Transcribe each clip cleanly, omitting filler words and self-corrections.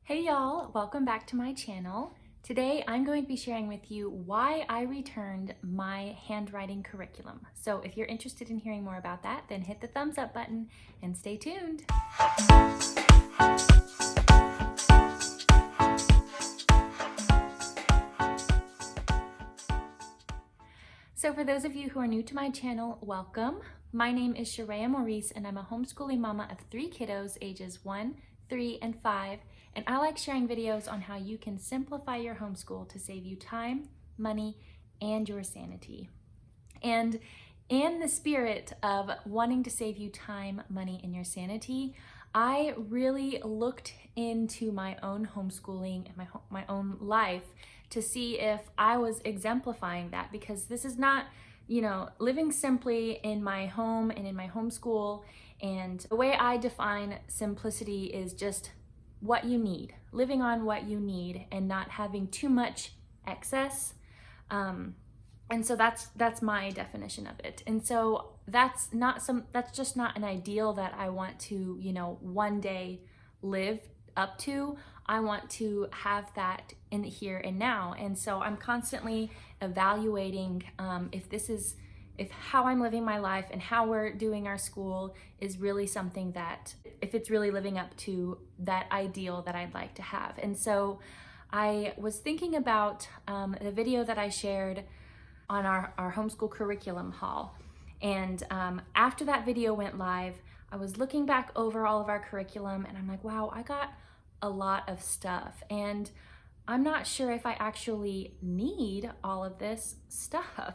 Hey y'all, welcome back to my channel. Today I'm going to be sharing with you why I returned my handwriting curriculum. So if you're interested in hearing more about that, then hit the thumbs up button and stay tuned. So for those of you who are new to my channel, welcome. My name is Sharia Maurice and I'm a homeschooling mama of 3 kiddos ages 1, 3, and 5. And I like sharing videos on how you can simplify your homeschool to save you time, money, and your sanity. And in the spirit of wanting to save you time, money, and your sanity, I really looked into my own homeschooling and my own life to see if I was exemplifying that, because this is not, living simply in my home and in my homeschool. And the way I define simplicity is just what you need, living on what you need and not having too much excess. And so that's my definition of it. And so that's just not an ideal that I want to, one day live up to. I want to have that in the here and now. And so I'm constantly evaluating if how I'm living my life and how we're doing our school is really something that, if it's really living up to that ideal that I'd like to have. And so I was thinking about the video that I shared on our homeschool curriculum haul. And after that video went live, I was looking back over all of our curriculum and I'm like, wow, I got a lot of stuff. And I'm not sure if I actually need all of this stuff.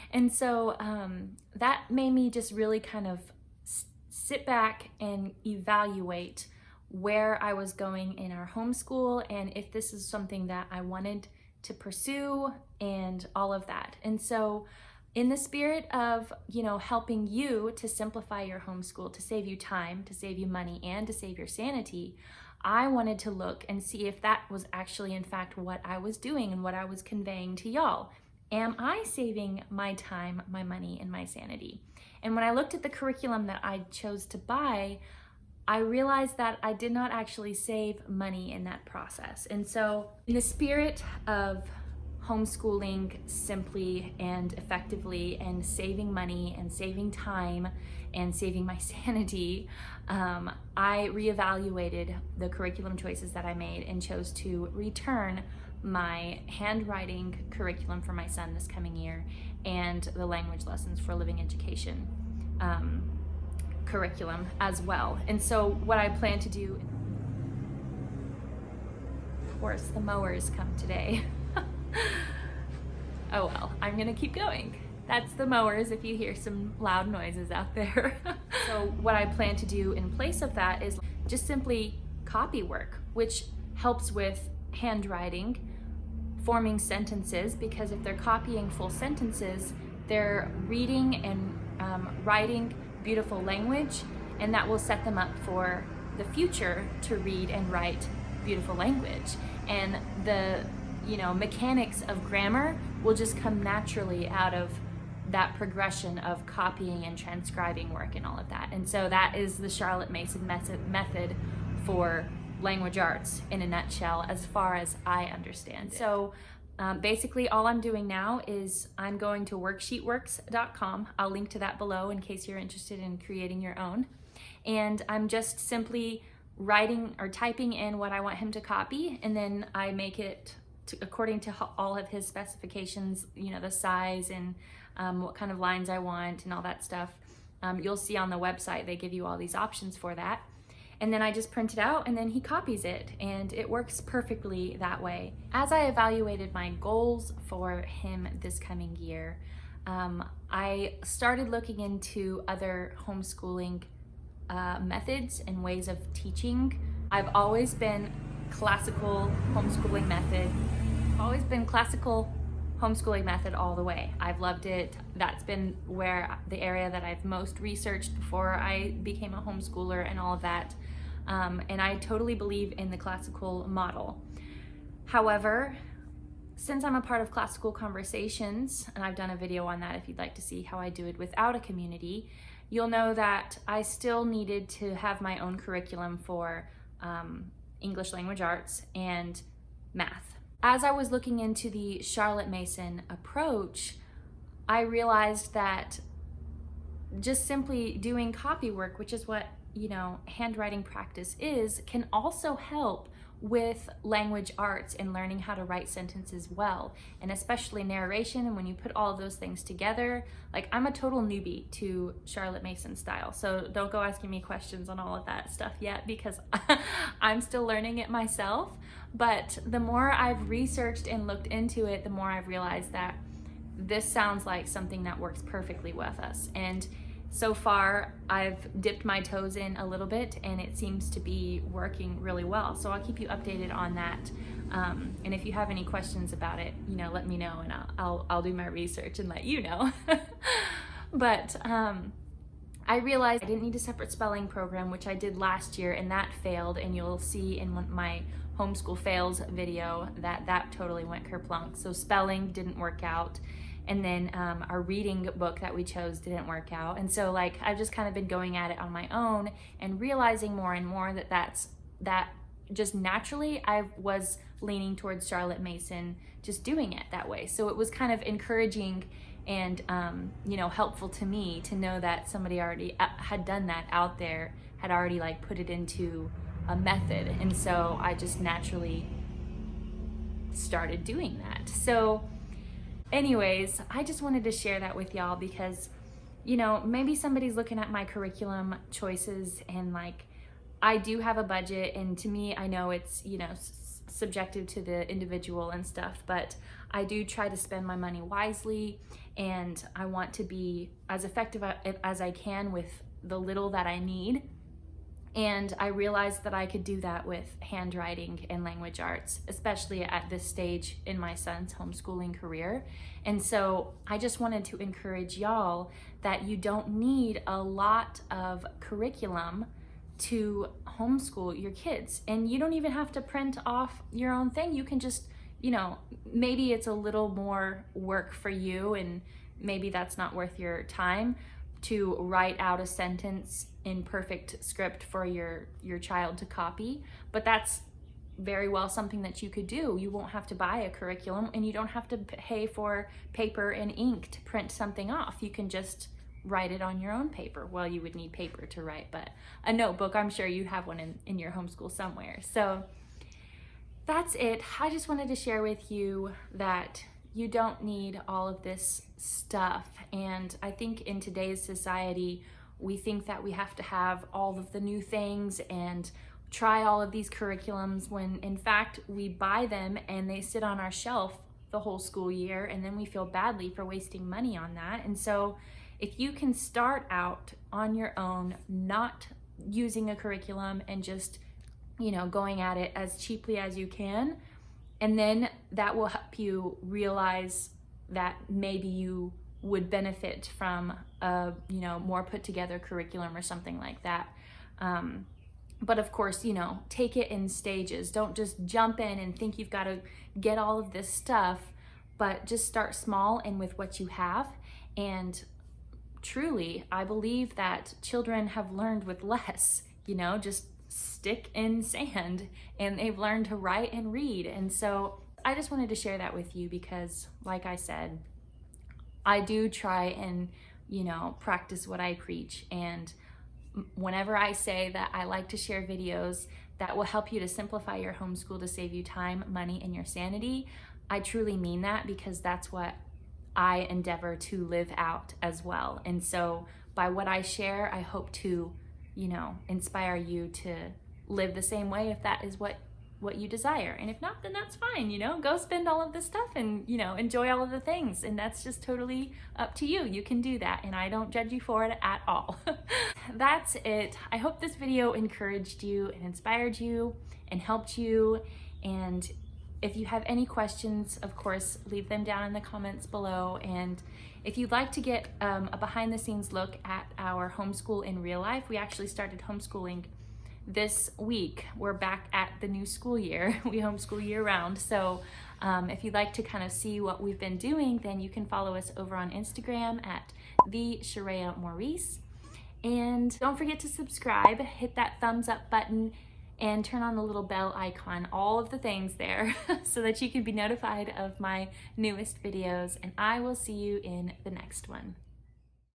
And so that made me just really kind of sit back and evaluate where I was going in our homeschool and if this is something that I wanted to pursue and all of that. And so in the spirit of, helping you to simplify your homeschool, to save you time, to save you money, and to save your sanity, I wanted to look and see if that was actually in fact what I was doing and what I was conveying to y'all. Am I saving my time, my money, and my sanity? And when I looked at the curriculum that I chose to buy, I realized that I did not actually save money in that process. And so in the spirit of homeschooling simply and effectively and saving money and saving time and saving my sanity, I reevaluated the curriculum choices that I made and chose to return my handwriting curriculum for my son this coming year and the language lessons for living education curriculum as well. And so what I plan to do, of course, the mowers come today. Oh well, I'm gonna keep going. That's the mowers if you hear some loud noises out there. So what I plan to do in place of that is just simply copy work, which helps with handwriting, forming sentences, because if they're copying full sentences, they're reading and writing beautiful language, and that will set them up for the future to read and write beautiful language. And the mechanics of grammar will just come naturally out of that progression of copying and transcribing work and all of that. And so that is the Charlotte Mason method for language arts in a nutshell, as far as I understand it. So basically all I'm doing now is I'm going to worksheetworks.com. I'll link to that below in case you're interested in creating your own. And I'm just simply writing or typing in what I want him to copy, and then I make it according to all of his specifications, the size and what kind of lines I want and all that stuff. You'll see on the website, they give you all these options for that. And then I just print it out and then he copies it, and it works perfectly that way. As I evaluated my goals for him this coming year, I started looking into other homeschooling methods and ways of teaching. I've always been classical homeschooling method. Always been classical homeschooling method all the way. I've loved it. That's been the area that I've most researched before I became a homeschooler and all of that. And I totally believe in the classical model. However, since I'm a part of Classical Conversations, and I've done a video on that if you'd like to see how I do it without a community, you'll know that I still needed to have my own curriculum for English language arts, and math. As I was looking into the Charlotte Mason approach, I realized that just simply doing copy work, which is what, handwriting practice is, can also help with language arts and learning how to write sentences well, and especially narration. And when you put all of those things together, like, I'm a total newbie to Charlotte Mason style, so don't go asking me questions on all of that stuff yet, because I'm still learning it myself. But the more I've researched and looked into it, the more I've realized that this sounds like something that works perfectly with us. And so far, I've dipped my toes in a little bit, and it seems to be working really well. So I'll keep you updated on that. And if you have any questions about it, let me know, and I'll do my research and let you know. But I realized I didn't need a separate spelling program, which I did last year, and that failed. And you'll see in my homeschool fails video that totally went kerplunk. So spelling didn't work out. And then our reading book that we chose didn't work out. And so, like, I've just kind of been going at it on my own and realizing more and more that just naturally I was leaning towards Charlotte Mason, just doing it that way. So it was kind of encouraging and helpful to me to know that somebody already had done that out there, had already like put it into a method. And so I just naturally started doing that. So anyways, I just wanted to share that with y'all because, maybe somebody's looking at my curriculum choices, and like, I do have a budget, and to me, I know it's, subjective to the individual and stuff, but I do try to spend my money wisely, and I want to be as effective as I can with the little that I need. And I realized that I could do that with handwriting and language arts, especially at this stage in my son's homeschooling career. And so I just wanted to encourage y'all that you don't need a lot of curriculum to homeschool your kids. And you don't even have to print off your own thing. You can just, maybe it's a little more work for you, and maybe that's not worth your time to write out a sentence in perfect script for your child to copy, but that's very well something that you could do. You won't have to buy a curriculum, and you don't have to pay for paper and ink to print something off. You can just write it on your own paper. Well, you would need paper to write, but a notebook, I'm sure you have one in your homeschool somewhere. So that's it. I just wanted to share with you that you don't need all of this stuff. And I think in today's society, we think that we have to have all of the new things and try all of these curriculums, when in fact we buy them and they sit on our shelf the whole school year, and then we feel badly for wasting money on that. And so if you can start out on your own, not using a curriculum, and just, going at it as cheaply as you can, and then that will help you realize that maybe you would benefit from a more put together curriculum or something like that. But of course, take it in stages. Don't just jump in and think you've got to get all of this stuff, but just start small and with what you have. And truly, I believe that children have learned with less, just stick in sand, and they've learned to write and read. And so I just wanted to share that with you because, like I said, I do try and, practice what I preach. And whenever I say that I like to share videos that will help you to simplify your homeschool to save you time, money, and your sanity, I truly mean that, because that's what I endeavor to live out as well. And so by what I share, I hope to, inspire you to live the same way, if that is what you desire. And if not, then that's fine. Go spend all of this stuff and, enjoy all of the things. And that's just totally up to you. You can do that. And I don't judge you for it at all. That's it. I hope this video encouraged you and inspired you and helped you. And if you have any questions, of course, leave them down in the comments below. And if you'd like to get a behind the scenes look at our homeschool in real life, we actually started homeschooling this week. We're back at the new school year. We homeschool year round. So if you'd like to kind of see what we've been doing, then you can follow us over on Instagram at @the_Sharia Maurice. And don't forget to subscribe, hit that thumbs up button, and turn on the little bell icon, all of the things there, so that you can be notified of my newest videos, and I will see you in the next one.